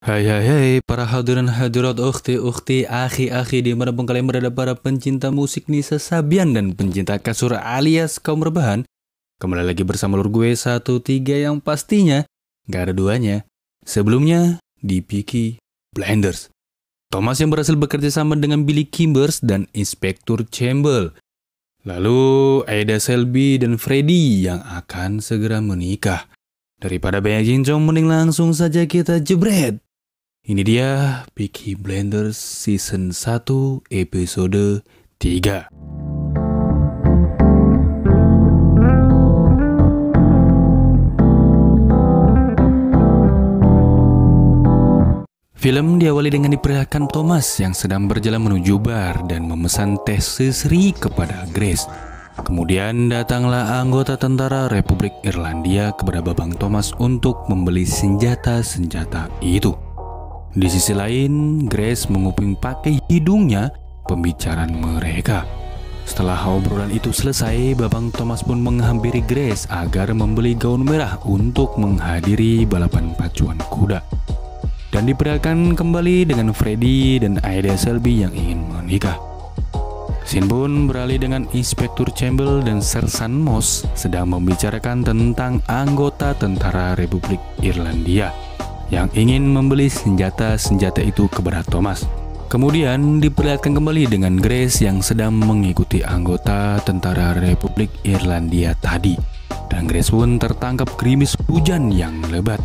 Hai para hadirin hadirat ukhti akhi dimanapun kalian berada, para pencinta musik Nisa Sabian dan pencinta kasur alias kaum rebahan. Kembali lagi bersama lur gue 13 yang pastinya gak ada duanya. Sebelumnya di Peaky Blinders, Thomas yang berhasil bekerja sama dengan Billy Kimbers dan Inspektur Campbell. Lalu Aida Selby dan Freddy yang akan segera menikah. Daripada banyak cincong, mending langsung saja kita jebret. Ini dia Peaky Blinders Season 1 Episode 3. Film diawali dengan diperlihatkan Thomas yang sedang berjalan menuju bar dan memesan teh sesri kepada Grace. Kemudian datanglah anggota tentara Republik Irlandia kepada Babang Thomas untuk membeli senjata-senjata itu. Di sisi lain, Grace menguping pakai hidungnya pembicaraan mereka. Setelah obrolan itu selesai, Babang Thomas pun menghampiri Grace agar membeli gaun merah untuk menghadiri balapan pacuan kuda. Dan diperlihatkan kembali dengan Freddy dan Aida Selby yang ingin menikah. Scene pun beralih dengan Inspektur Campbell dan Sersan Moss sedang membicarakan tentang anggota tentara Republik Irlandia yang ingin membeli senjata-senjata itu kepada Thomas. Kemudian diperlihatkan kembali dengan Grace yang sedang mengikuti anggota tentara Republik Irlandia tadi. Dan Grace pun tertangkap gerimis hujan yang lebat.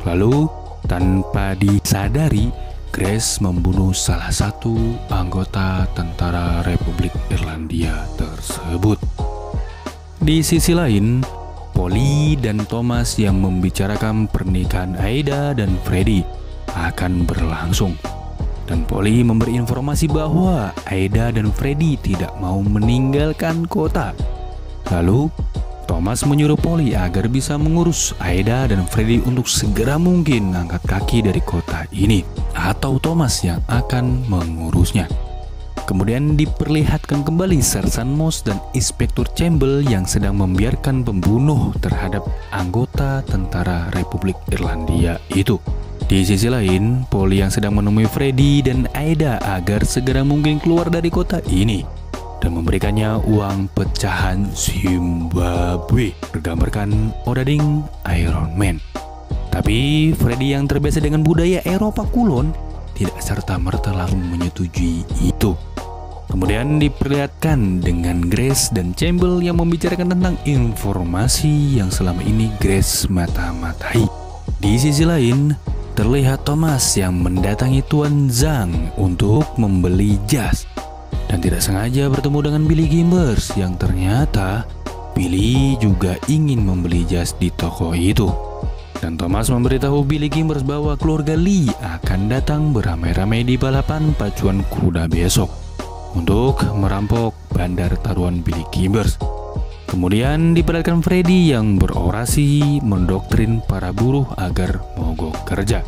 Lalu tanpa disadari, Grace membunuh salah satu anggota tentara Republik Irlandia tersebut. Di sisi lain, Polly dan Thomas yang membicarakan pernikahan Aida dan Freddy akan berlangsung. Dan Polly memberi informasi bahwa Aida dan Freddy tidak mau meninggalkan kota. Lalu Thomas menyuruh Polly agar bisa mengurus Aida dan Freddy untuk segera mungkin angkat kaki dari kota ini, atau Thomas yang akan mengurusnya. Kemudian diperlihatkan kembali Sersan Moss dan Inspektur Campbell yang sedang membiarkan pembunuh terhadap anggota tentara Republik Irlandia itu. Di sisi lain, Polly yang sedang menemui Freddy dan Aida agar segera mungkin keluar dari kota ini dan memberikannya uang pecahan Zimbabwe bergambarkan Odading Iron Man. Tapi Freddy yang terbiasa dengan budaya Eropa kulon tidak serta-merta langsung menyetujui itu. Kemudian diperlihatkan dengan Grace dan Campbell yang membicarakan tentang informasi yang selama ini Grace mata-matai. Di sisi lain, terlihat Thomas yang mendatangi Tuan Zhang untuk membeli jas. Dan tidak sengaja bertemu dengan Billy Kimbers yang ternyata Billy juga ingin membeli jas di toko itu. Dan Thomas memberitahu Billy Kimbers bahwa keluarga Lee akan datang beramai-ramai di balapan pacuan kuda besok untuk merampok bandar taruhan Billy Kimbers. Kemudian diperlihatkan Freddy yang berorasi mendoktrin para buruh agar mogok kerja.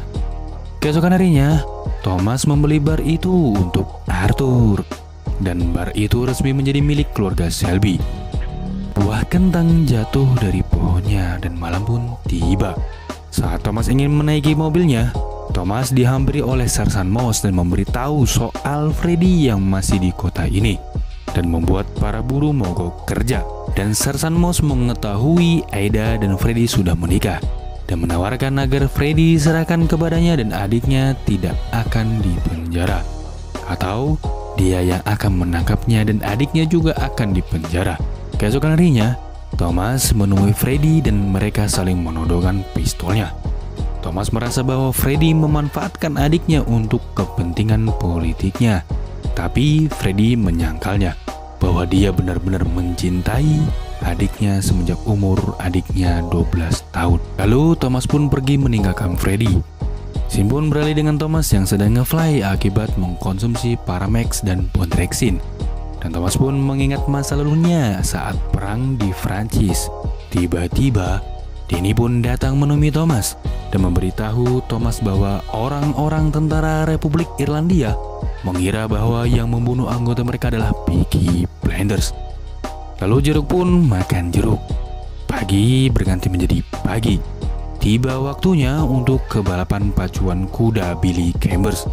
Keesokan harinya, Thomas membeli bar itu untuk Arthur. Dan bar itu resmi menjadi milik keluarga Selby. Buah kentang jatuh dari pohonnya dan malam pun tiba. Saat Thomas ingin menaiki mobilnya, Thomas dihampiri oleh Sersan Moss dan memberitahu soal Freddy yang masih di kota ini dan membuat para buruh mogok kerja. Dan Sersan Moss mengetahui Aida dan Freddy sudah menikah dan menawarkan agar Freddy diserahkan kepadanya dan adiknya tidak akan dipenjara, atau dia yang akan menangkapnya dan adiknya juga akan dipenjara. Keesokan harinya, Thomas menemui Freddy dan mereka saling menodongkan pistolnya. Thomas merasa bahwa Freddy memanfaatkan adiknya untuk kepentingan politiknya. Tapi Freddy menyangkalnya bahwa dia benar-benar mencintai adiknya semenjak umur adiknya 12 tahun. Lalu Thomas pun pergi meninggalkan Freddy. Scene pun beralih dengan Thomas yang sedang nge-fly akibat mengkonsumsi Paramax dan Bontrexin. Dan Thomas pun mengingat masa lalunya saat perang di Prancis. Tiba-tiba, Denny pun datang menemui Thomas dan memberitahu Thomas bahwa orang-orang tentara Republik Irlandia mengira bahwa yang membunuh anggota mereka adalah Peaky Blinders. Lalu jeruk pun makan jeruk. Pagi berganti menjadi pagi. tiba waktunya untuk ke balapan pacuan kuda Billy Chambers.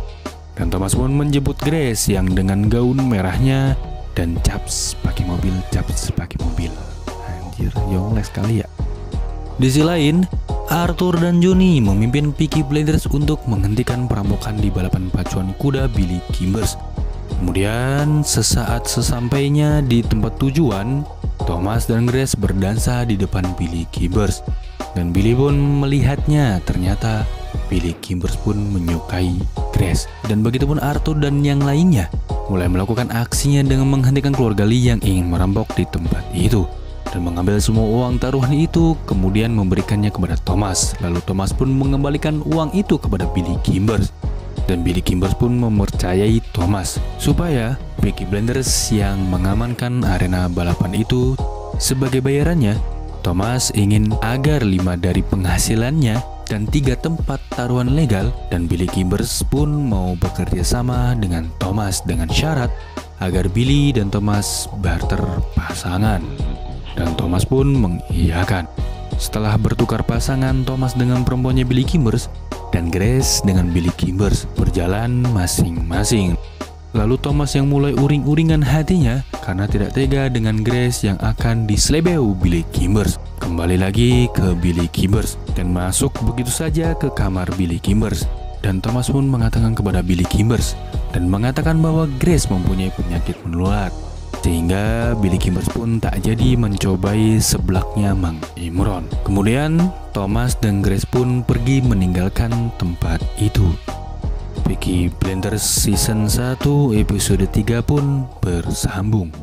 Dan Thomas pun menjemput Grace yang dengan gaun merahnya dan Chaps pakai mobil. Anjir, yongles sekali ya. Di sisi lain, Arthur dan Johnny memimpin Peaky Blinders untuk menghentikan perampokan di balapan pacuan kuda Billy Chambers. Kemudian sesaat sesampainya di tempat tujuan, Thomas dan Grace berdansa di depan Billy Chambers. Dan Billy pun melihatnya, ternyata Billy Chambers pun menyukai Grace. Dan begitupun Arthur dan yang lainnya mulai melakukan aksinya dengan menghentikan keluarga Lee yang ingin merampok di tempat itu. Dan mengambil semua uang taruhan itu, kemudian memberikannya kepada Thomas. Lalu Thomas pun mengembalikan uang itu kepada Billy Chambers. Dan Billy Chambers pun mempercayai Thomas supaya Peaky Blinders yang mengamankan arena balapan itu. Sebagai bayarannya, Thomas ingin agar 5 dari penghasilannya dan 3 tempat taruhan legal, dan Billy Chambers pun mau bekerja sama dengan Thomas dengan syarat agar Billy dan Thomas barter pasangan. Dan Thomas pun mengiyakan. Setelah bertukar pasangan, Thomas dengan perempuannya Billy Chambers dan Grace dengan Billy Chambers berjalan masing-masing. Lalu Thomas yang mulai uring-uringan hatinya karena tidak tega dengan Grace yang akan diselebeu Billy Chambers. Kembali lagi ke Billy Chambers dan masuk begitu saja ke kamar Billy Chambers. Dan Thomas pun mengatakan kepada Billy Chambers dan mengatakan bahwa Grace mempunyai penyakit menular. Sehingga Billy Chambers pun tak jadi mencobai seblaknya Mang Imron. Kemudian Thomas dan Grace pun pergi meninggalkan tempat itu. Peaky Blinders Season 1 episode 3 pun bersambung.